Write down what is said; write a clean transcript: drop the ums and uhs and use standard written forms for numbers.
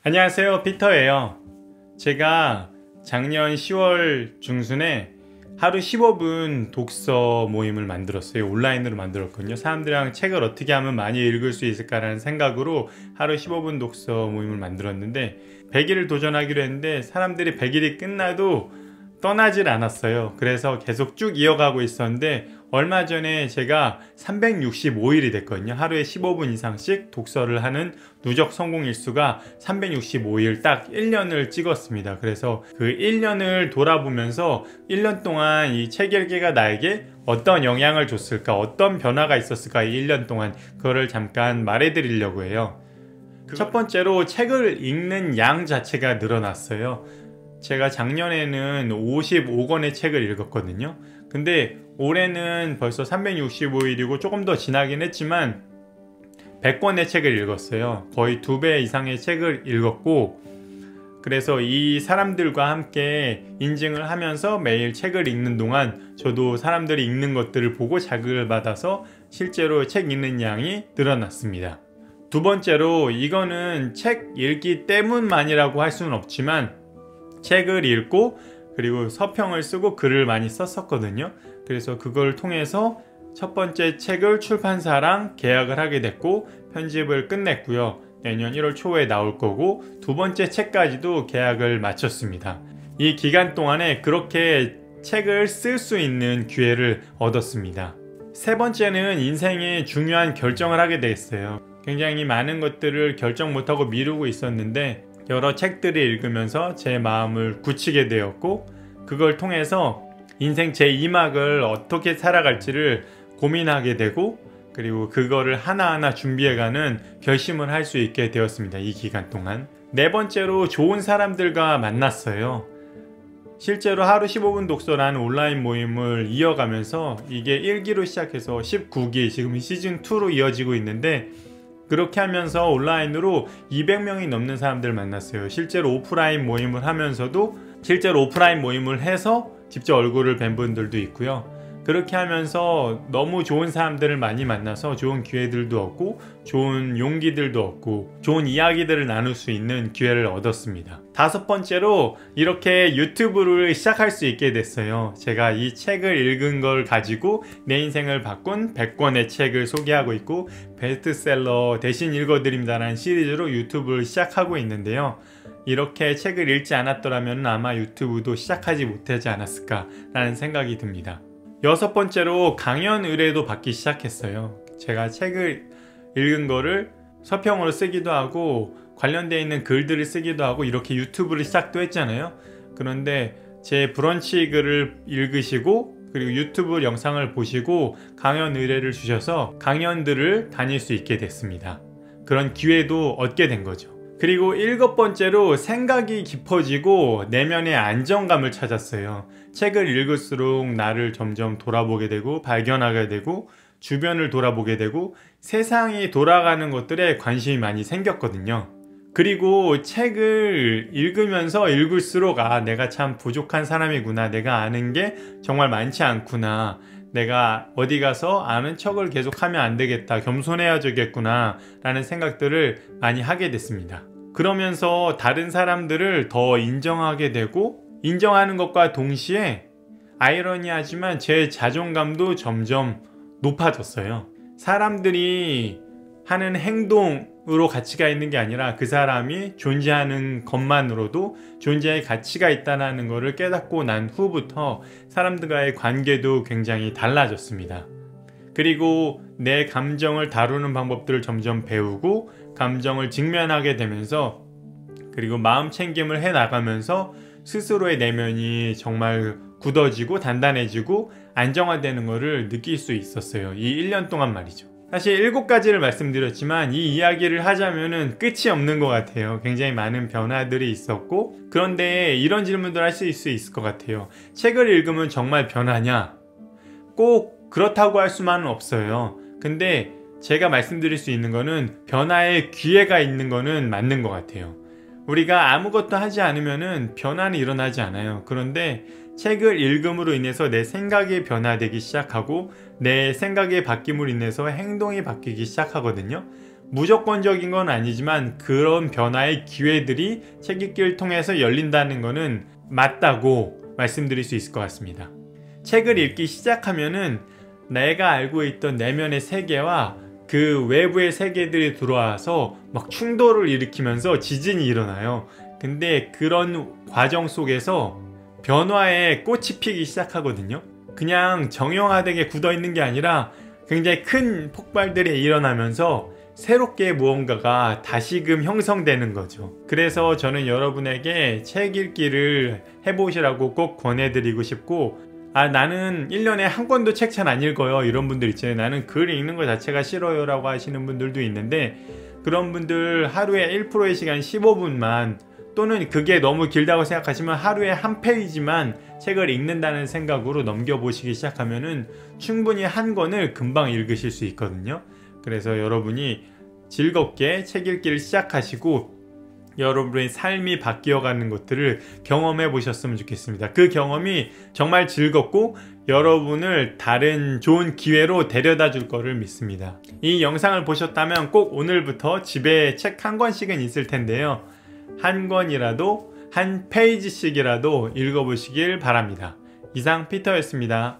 안녕하세요, 피터예요. 제가 작년 10월 중순에 하루 15분 독서 모임을 만들었어요. 온라인으로 만들었거든요. 사람들이랑 책을 어떻게 하면 많이 읽을 수 있을까라는 생각으로 하루 15분 독서 모임을 만들었는데 100일을 도전하기로 했는데 사람들이 100일이 끝나도 떠나질 않았어요. 그래서 계속 쭉 이어가고 있었는데 얼마 전에 제가 365일이 됐거든요. 하루에 15분 이상씩 독서를 하는 누적 성공 일수가 365일 딱 1년을 찍었습니다. 그래서 그 1년을 돌아보면서 1년 동안 이 책 읽기가 나에게 어떤 영향을 줬을까, 어떤 변화가 있었을까, 이 1년 동안 그거를 잠깐 말해 드리려고 해요. 첫 번째로 책을 읽는 양 자체가 늘어났어요. 제가 작년에는 55권의 책을 읽었거든요. 근데 올해는 벌써 365일이고 조금 더 지나긴 했지만 100권의 책을 읽었어요. 거의 2배 이상의 책을 읽었고, 그래서 이 사람들과 함께 인증을 하면서 매일 책을 읽는 동안 저도 사람들이 읽는 것들을 보고 자극을 받아서 실제로 책 읽는 양이 늘어났습니다. 두 번째로, 이거는 책 읽기 때문만이라고 할 수는 없지만 책을 읽고 그리고 서평을 쓰고 글을 많이 썼었거든요. 그래서 그걸 통해서 첫 번째 책을 출판사랑 계약을 하게 됐고 편집을 끝냈고요. 내년 1월 초에 나올 거고 두 번째 책까지도 계약을 마쳤습니다. 이 기간 동안에 그렇게 책을 쓸 수 있는 기회를 얻었습니다. 세 번째는 인생의 중요한 결정을 하게 됐어요. 굉장히 많은 것들을 결정 못하고 미루고 있었는데 여러 책들을 읽으면서 제 마음을 굳히게 되었고, 그걸 통해서 인생 제2막을 어떻게 살아갈지를 고민하게 되고, 그리고 그거를 하나하나 준비해가는 결심을 할 수 있게 되었습니다. 이 기간 동안. 네 번째로, 좋은 사람들과 만났어요. 실제로 하루 15분 독서라는 온라인 모임을 이어가면서 이게 1기로 시작해서 19기, 지금 시즌2로 이어지고 있는데, 그렇게 하면서 온라인으로 200명이 넘는 사람들 만났어요. 실제로 오프라인 모임을 하면서도 실제로 오프라인 모임을 해서 직접 얼굴을 뵌 분들도 있고요. 그렇게 하면서 너무 좋은 사람들을 많이 만나서 좋은 기회들도 얻고 좋은 용기들도 얻고 좋은 이야기들을 나눌 수 있는 기회를 얻었습니다. 다섯 번째로, 이렇게 유튜브를 시작할 수 있게 됐어요. 제가 이 책을 읽은 걸 가지고 내 인생을 바꾼 100권의 책을 소개하고 있고 베스트셀러 대신 읽어드립니다라는 시리즈로 유튜브를 시작하고 있는데요. 이렇게 책을 읽지 않았더라면 아마 유튜브도 시작하지 못하지 않았을까라는 생각이 듭니다. 여섯 번째로, 강연 의뢰도 받기 시작했어요. 제가 책을 읽은 거를 서평으로 쓰기도 하고 관련되어 있는 글들을 쓰기도 하고 이렇게 유튜브를 시작도 했잖아요. 그런데 제 브런치 글을 읽으시고 그리고 유튜브 영상을 보시고 강연 의뢰를 주셔서 강연들을 다닐 수 있게 됐습니다. 그런 기회도 얻게 된 거죠. 그리고 일곱 번째로, 생각이 깊어지고 내면의 안정감을 찾았어요. 책을 읽을수록 나를 점점 돌아보게 되고 발견하게 되고 주변을 돌아보게 되고 세상이 돌아가는 것들에 관심이 많이 생겼거든요. 그리고 책을 읽으면서 읽을수록 내가 참 부족한 사람이구나, 내가 아는 게 정말 많지 않구나, 내가 어디 가서 아는 척을 계속하면 안 되겠다, 겸손해야겠구나 라는 생각들을 많이 하게 됐습니다. 그러면서 다른 사람들을 더 인정하게 되고, 인정하는 것과 동시에 아이러니하지만 제 자존감도 점점 높아졌어요. 사람들이 하는 행동으로 가치가 있는 게 아니라 그 사람이 존재하는 것만으로도 존재의 가치가 있다는 것을 깨닫고 난 후부터 사람들과의 관계도 굉장히 달라졌습니다. 그리고 내 감정을 다루는 방법들을 점점 배우고 감정을 직면하게 되면서, 그리고 마음 챙김을 해 나가면서 스스로의 내면이 정말 굳어지고 단단해지고 안정화되는 것을 느낄 수 있었어요. 이 1년 동안 말이죠. 사실 7가지를 말씀드렸지만 이 이야기를 하자면은 끝이 없는 것 같아요. 굉장히 많은 변화들이 있었고, 그런데 이런 질문들 하실 수 있을 것 같아요. 책을 읽으면 정말 변하냐? 꼭 그렇다고 할 수만은 없어요. 근데 제가 말씀드릴 수 있는 거는 변화의 기회가 있는 거는 맞는 것 같아요. 우리가 아무것도 하지 않으면은 변화는 일어나지 않아요. 그런데 책을 읽음으로 인해서 내 생각이 변화되기 시작하고 내 생각의 바뀜으로 인해서 행동이 바뀌기 시작하거든요. 무조건적인 건 아니지만 그런 변화의 기회들이 책 읽기를 통해서 열린다는 거는 맞다고 말씀드릴 수 있을 것 같습니다. 책을 읽기 시작하면은 내가 알고 있던 내면의 세계와 그 외부의 세계들이 들어와서 막 충돌을 일으키면서 지진이 일어나요. 근데 그런 과정 속에서 변화의 꽃이 피기 시작하거든요. 그냥 정형화되게 굳어 있는 게 아니라 굉장히 큰 폭발들이 일어나면서 새롭게 무언가가 다시금 형성되는 거죠. 그래서 저는 여러분에게 책 읽기를 해보시라고 꼭 권해드리고 싶고, 나는 1년에 한 권도 책 잘 안 읽어요, 이런 분들 있잖아요. 나는 글 읽는 거 자체가 싫어요 라고 하시는 분들도 있는데, 그런 분들 하루에 1%의 시간 15분만, 또는 그게 너무 길다고 생각하시면 하루에 한 페이지만 책을 읽는다는 생각으로 넘겨보시기 시작하면은 충분히 한 권을 금방 읽으실 수 있거든요. 그래서 여러분이 즐겁게 책 읽기를 시작하시고 여러분의 삶이 바뀌어가는 것들을 경험해 보셨으면 좋겠습니다. 그 경험이 정말 즐겁고 여러분을 다른 좋은 기회로 데려다 줄 거를 믿습니다. 이 영상을 보셨다면 꼭 오늘부터 집에 책 한 권씩은 있을 텐데요. 한 권이라도, 한 페이지씩이라도 읽어보시길 바랍니다. 이상 피터였습니다.